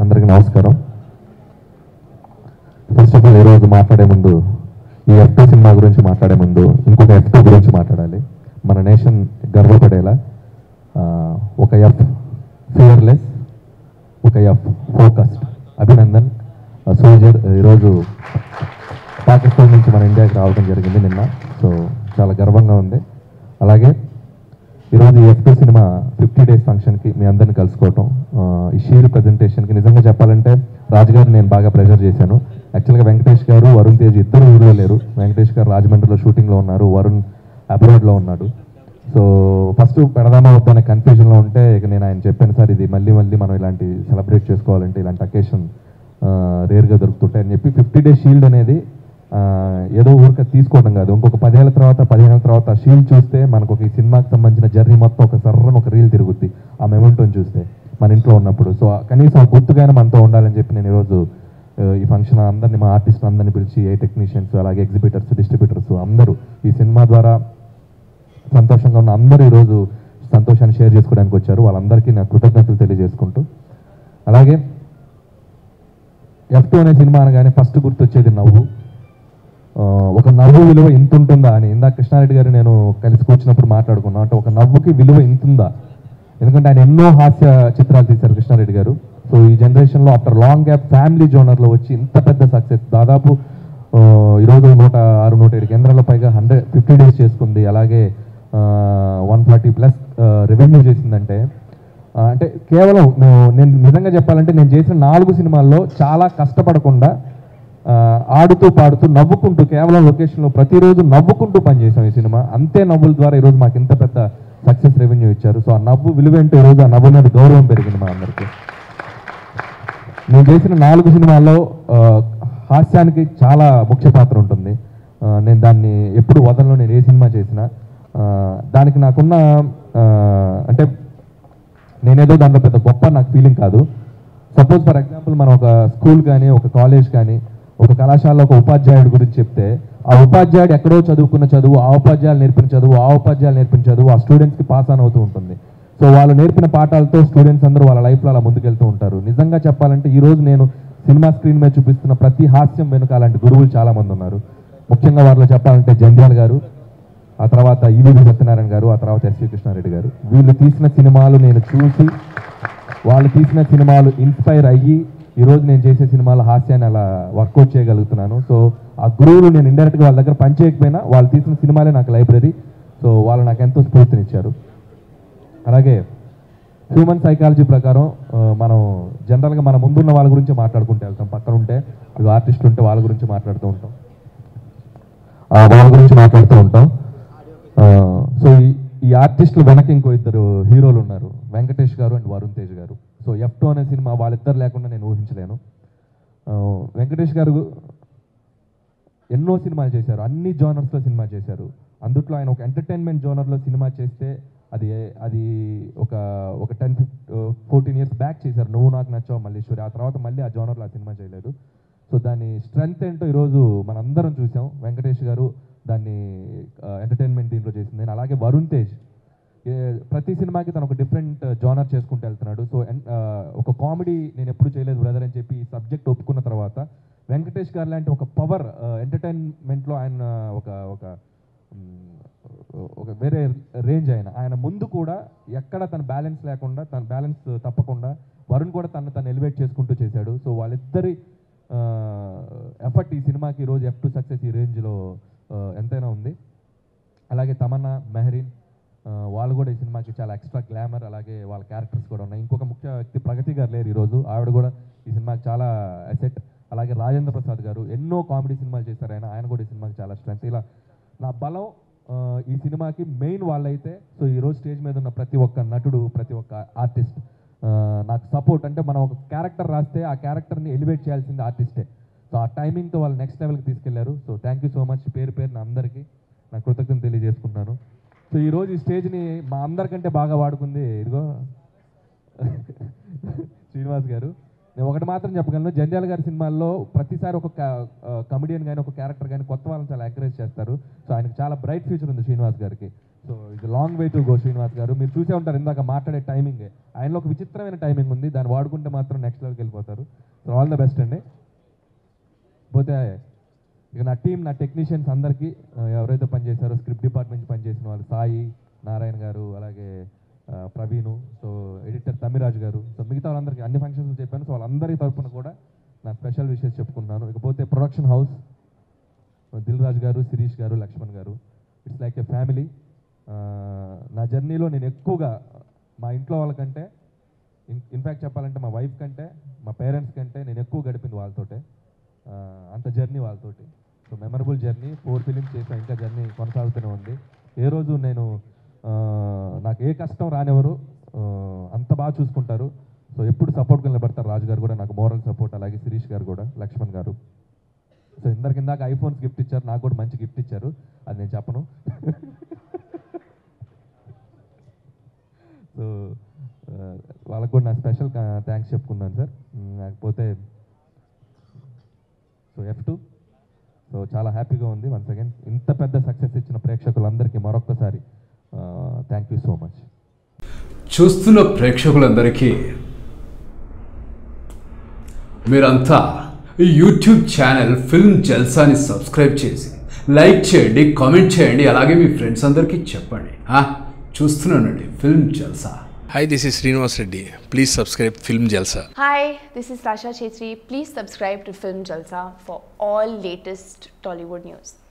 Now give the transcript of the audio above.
అందరికీ నమస్కారం. First of all ఈరోజు మాట్లాడే ముందు ఈ F2 సినిమా గురించి మాట్లాడే ముందు ఇంకొక F2 గురించి మాట్లాడాలి. మన నేషన్ గర్వపడేలా ఒక F ఫియర్లెస్, ఒక F ఫోకస్డ్ అభినందన్ సోల్జర్ ఈరోజు పాకిస్తాన్ నుంచి మన ఇండియాకి రావడం జరిగింది నిన్న. సో చాలా గర్వంగా ఉంది. అలాగే ఈరోజు ఈ F2 సినిమా 50 డేస్ ఫంక్షన్కి మీ అందరిని కలుసుకోవటం, ఈ షీర్ ప్రజెంటేషన్కి నిజంగా చెప్పాలంటే రాజుగారు నేను బాగా ప్రెజర్ చేశాను. యాక్చువల్గా వెంకటేష్ గారు, వరుణ్ తేజ్ ఇద్దరు ఊరిలో లేరు. వెంకటేష్ గారు రాజమండ్రిలో షూటింగ్లో ఉన్నారు, వరుణ్ అబ్రాడ్లో ఉన్నాడు. సో ఫస్ట్ పెడదామా వద్దా అనే కన్ఫ్యూజన్లో ఉంటే ఇక నేను ఆయన చెప్పాను, సార్ ఇది మళ్ళీ మనం ఇలాంటి సెలబ్రేట్ చేసుకోవాలంటే ఇలాంటి అకేషన్ రేర్గా దొరుకుతుంటాయి అని చెప్పి 50 డేస్ షీల్డ్ అనేది ఏదో ఊరిక తీసుకోవడం కాదు. ఇంకొక 10 ఏళ్ళ తర్వాత షీల్డ్ చూస్తే మనకు ఒక ఈ సినిమాకి సంబంధించిన జర్నీ మొత్తం ఒక సర్రని ఒక రీల్ తిరుగుద్ది ఆ మెమెంటోని చూస్తే మన ఇంట్లో ఉన్నప్పుడు. సో కనీసం గుర్తుగానే మనతో ఉండాలని చెప్పి నేను ఈరోజు ఈ ఫంక్షన్ అందరినీ, మా ఆర్టిస్ట్ అందరినీ పిలిచి, ఏ టెక్నీషియన్స్, అలాగే ఎగ్జిబిటర్స్, డిస్ట్రిబ్యూటర్స్ అందరూ ఈ సినిమా ద్వారా సంతోషంగా ఉన్న అందరూ ఈరోజు సంతోషాన్ని షేర్ చేసుకోవడానికి వచ్చారు. వాళ్ళందరికీ నా కృతజ్ఞతలు తెలియజేసుకుంటూ, అలాగే F2 అనే సినిమా అనగానే ఫస్ట్ గుర్తొచ్చేది నవ్వు. ఒక నవ్వు విలువ ఇంత ఉంటుందా అని ఇందాక కృష్ణారెడ్డి గారు నేను కలిసి కూర్చున్నప్పుడు మాట్లాడుకున్నాం. అంటే ఒక నవ్వుకి విలువ ఇంతుందా? ఎందుకంటే ఆయన ఎన్నో హాస్య చిత్రాలు తీశారు కృష్ణారెడ్డి గారు. సో ఈ జనరేషన్లో ఆఫ్టర్ లాంగ్ గ్యాప్ ఫ్యామిలీ జోనర్లో వచ్చి ఇంత పెద్ద సక్సెస్, దాదాపు ఈరోజు 106-107 కేంద్రాల పైగా 150 డేస్ చేసుకుంది. అలాగే 140+ రెవెన్యూ చేసిందంటే, అంటే కేవలం నేను నిజంగా చెప్పాలంటే నేను చేసిన 4 సినిమాల్లో చాలా కష్టపడకుండా ఆడుతూ పాడుతూ నవ్వుకుంటూ, కేవలం లొకేషన్లో ప్రతిరోజు నవ్వుకుంటూ పనిచేసాం ఈ సినిమా. అంతే నవ్వుల ద్వారా ఈరోజు మాకు ఇంత పెద్ద సక్సెస్ రెవెన్యూ ఇచ్చారు. సో ఆ నవ్వు విలువ ఏంటో ఈరోజు ఆ నవ్వు మీద గౌరవం పెరిగింది మా అందరికీ. నేను చేసిన 4 సినిమాల్లో హాస్యానికి చాలా ముఖ్య పాత్ర ఉంటుంది. నేను దాన్ని ఎప్పుడు వదలను. నేను ఏ సినిమా చేసినా దానికి నాకున్న అంటే నేనేదో దాంట్లో పెద్ద గొప్ప నాకు ఫీలింగ్ కాదు. సపోజ్ ఫర్ ఎగ్జాంపుల్ మనం ఒక స్కూల్ కానీ, ఒక కాలేజ్ కానీ, ఒక కళాశాలలో ఒక ఉపాధ్యాయుడి గురించి చెప్తే, ఆ ఉపాధ్యాయుడు ఎక్కడో చదువుకున్న చదువు, ఆ ఉపాధ్యాయులు నేర్పిన చదువు, ఆ స్టూడెంట్స్కి పాస్ ఆన్ అవుతూ ఉంటుంది. సో వాళ్ళు నేర్పిన పాఠాలతో స్టూడెంట్స్ అందరూ వాళ్ళ లైఫ్లో అలా ముందుకెళ్తూ ఉంటారు. నిజంగా చెప్పాలంటే ఈరోజు నేను సినిమా స్క్రీన్ మీద చూపిస్తున్న ప్రతి హాస్యం వెనుక అలాంటి గురువులు చాలామంది ఉన్నారు. ముఖ్యంగా వారిలో చెప్పాలంటే జంధ్యాల గారు, ఆ తర్వాత ఈవీవి సత్యనారాయణ గారు, ఆ తర్వాత ఎస్వి కృష్ణారెడ్డి గారు. వీళ్ళు తీసిన సినిమాలు నేను చూసి, వాళ్ళు తీసిన సినిమాలు ఇన్స్పైర్ అయ్యి ఈరోజు నేను చేసే సినిమాల హాస్యాన్ని అలా వర్కౌట్ చేయగలుగుతున్నాను. సో ఆ గురువులు నేను ఇండైరెక్ట్గా వాళ్ళ దగ్గర పనిచేయకపోయినా వాళ్ళు తీసిన సినిమాలే నాకు లైబ్రరీ. సో వాళ్ళు నాకు ఎంతో స్ఫూర్తినిచ్చారు. అలాగే హ్యూమన్ సైకాలజీ ప్రకారం మనం జనరల్గా మన ముందున్న వాళ్ళ గురించి మాట్లాడుకుంటూ వెళ్తాం. పక్కన ఉంటే ఆర్టిస్టులు ఉంటే వాళ్ళ గురించి మాట్లాడుతూ ఉంటాం. సో ఈ ఆర్టిస్టులు వెనక ఇంకో ఇద్దరు హీరోలు ఉన్నారు, వెంకటేష్ గారు అండ్ వరుణ్ తేజ్ గారు. సో F2 అనే సినిమా వాళ్ళిద్దరు లేకుండా నేను ఊహించలేను. వెంకటేష్ గారు ఎన్నో సినిమాలు చేశారు, అన్ని జోనర్స్లో సినిమా చేశారు. అందుట్లో ఆయన ఒక ఎంటర్టైన్మెంట్ జోనర్లో సినిమా చేస్తే అది ఒక 10-14 ఇయర్స్ బ్యాక్ చేశారు, నువ్వు నాకు నచ్చావు మల్లీశ్వరి. ఆ తర్వాత మళ్ళీ ఆ జోనర్లో ఆ సినిమా చేయలేదు. సో దాని స్ట్రెంగ్త్ ఏంటో ఈరోజు మనందరం చూసాం. వెంకటేష్ గారు దాన్ని ఎంటర్టైన్మెంట్ దీంట్లో చేసింది. అలాగే వరుణ్ తేజ్ ప్రతి సినిమాకి తను ఒక డిఫరెంట్ జోనర్ చేసుకుంటూ వెళ్తున్నాడు. సో ఒక కామెడీ నేను ఎప్పుడు చేయలేదు బ్రదర్ అని చెప్పి ఈ సబ్జెక్ట్ ఒప్పుకున్న తర్వాత వెంకటేష్ గారు లాంటి ఒక పవర్ ఎంటర్టైన్మెంట్లో ఆయన ఒక వేరే రేంజ్. ఆయన ముందు కూడా ఎక్కడ తన బ్యాలెన్స్ లేకుండా, తన బ్యాలెన్స్ తప్పకుండా వరుణ్ కూడా తను ఎలివేట్ చేసుకుంటూ చేశాడు. సో వాళ్ళిద్దరి ఎఫర్ట్ ఈ సినిమాకి ఈరోజు F2 సక్సెస్ ఈ రేంజ్లో ఎంతైనా ఉంది. అలాగే తమన్నా, మెహరీన్ వాళ్ళు కూడా ఈ సినిమాకి చాలా ఎక్స్ట్రా గ్లామర్, అలాగే వాళ్ళ క్యారెక్టర్స్ కూడా ఉన్నాయి. ఇంకొక ముఖ్య వ్యక్తి ప్రగతి గారు లేరు ఈరోజు, ఆవిడ కూడా ఈ సినిమాకి చాలా అసెట్. అలాగే రాజేంద్ర ప్రసాద్ గారు ఎన్నో కామెడీ సినిమాలు చేశారు, ఆయన కూడా ఈ సినిమాకి చాలా స్ట్రెంత్. ఇలా నా బలం ఈ సినిమాకి మెయిన్ వాళ్ళైతే. సో ఈరోజు స్టేజ్ మీద ఉన్న ప్రతి ఒక్క నటుడు, ప్రతి ఒక్క ఆర్టిస్ట్ నాకు సపోర్ట్. అంటే మనం ఒక క్యారెక్టర్ రాస్తే ఆ క్యారెక్టర్ని ఎలివేట్ చేయాల్సింది ఆర్టిస్టే. సో ఆ టైమింగ్తో వాళ్ళు నెక్స్ట్ లెవెల్కి తీసుకెళ్లారు. So thank you so much. పేరు నా అందరికీ నా కృతజ్ఞతలు తెలియజేసుకుంటున్నాను. సో ఈరోజు ఈ స్టేజ్ని మా అందరికంటే బాగా వాడుకుంది ఇదిగో శ్రీనివాస్ గారు. నేను ఒకటి మాత్రం చెప్పగలను, జంధ్యాల గారి సినిమాల్లో ప్రతిసారి ఒక కమెడియన్ కానీ, ఒక క్యారెక్టర్ కానీ కొత్త వాళ్ళని చాలా ఎంకరేజ్ చేస్తారు. సో ఆయనకు చాలా బ్రైట్ ఫ్యూచర్ ఉంది శ్రీనివాస్ గారికి. సో ఇది long way to go Srinivas గారు. మీరు చూసే ఉంటారు ఇందాక మాట్లాడే టైమింగ్, ఆయనలో ఒక విచిత్రమైన టైమింగ్ ఉంది, దాన్ని వాడుకుంటే మాత్రం నెక్స్ట్ లెవెల్కి వెళ్ళిపోతారు. సో ఆల్ ద బెస్ట్ అండి. పోతే ఇక నా టీం, నా టెక్నీషియన్స్ అందరికీ ఎవరైతే పనిచేశారో, స్క్రిప్ట్ డిపార్ట్మెంట్ పనిచేసిన వాళ్ళు సాయి, నారాయణ గారు, అలాగే ప్రవీణు, సో ఎడిటర్ తమిరాజు గారు, సో మిగతా వాళ్ళందరికీ అన్ని ఫంక్షన్స్ చెప్పాను. సో వాళ్ళందరి తరఫున కూడా నా స్పెషల్ విషెస్ చెప్పుకుంటున్నాను. ఇకపోతే ప్రొడక్షన్ హౌస్, దిల్ రాజు గారు, శిరీష్ గారు, లక్ష్మణ్ గారు, ఇట్స్ లైక్ ఎ ఫ్యామిలీ. నా జర్నీలో నేను ఎక్కువగా మా ఇంట్లో వాళ్ళకంటే, ఇన్ఫ్యాక్ట్ చెప్పాలంటే మా వైఫ్ కంటే, మా పేరెంట్స్ కంటే నేను ఎక్కువ గడిపింది వాళ్ళతోటే. అంత జర్నీ వాళ్ళతోటి. సో మెమరబుల్ జర్నీ, 4 ఫిలిమ్స్ చేసాం, ఇంకా జర్నీ కొనసాగుతూనే ఉంది. ఏ రోజు నేను నాకు ఏ కష్టం రానివ్వరు, అంత బాగా చూసుకుంటారు. సో ఎప్పుడు సపోర్ట్గా నిలబడతారు. రాజు గారు కూడా నాకు మోరల్ సపోర్ట్, అలాగే శిరీష్ గారు కూడా, లక్ష్మణ్ గారు. సో ఇందాక ఐఫోన్స్ గిఫ్ట్ ఇచ్చారు, నాకు కూడా మంచి గిఫ్ట్ ఇచ్చారు, అది నేను చెప్పను. సో వాళ్ళకు కూడా నా స్పెషల్ థ్యాంక్స్ చెప్పుకున్నాను సార్. లేకపోతే సో F2, సో చాలా హ్యాపీగా ఉంది. వన్స్ అగైన్ ఇంత పెద్ద సక్సెస్ ఇచ్చిన ప్రేక్షకులందరికీ మరొక్కసారి థ్యాంక్ యూ సో మచ్. చూస్తున్న ప్రేక్షకులందరికీ మీరంతా ఈ యూట్యూబ్ ఛానల్ ఫిల్మ్ జల్సాని సబ్స్క్రైబ్ చేసి లైక్ చేయండి, కామెంట్ చేయండి, అలాగే మీ ఫ్రెండ్స్ అందరికీ చెప్పండి. చూస్తున్నానండి film Jalsa. Hi, this is Srinivas Reddy. Please subscribe Film Jalsa. Hi, this is Sasha Chetri. Please subscribe to Film Jalsa for all latest Tollywood news.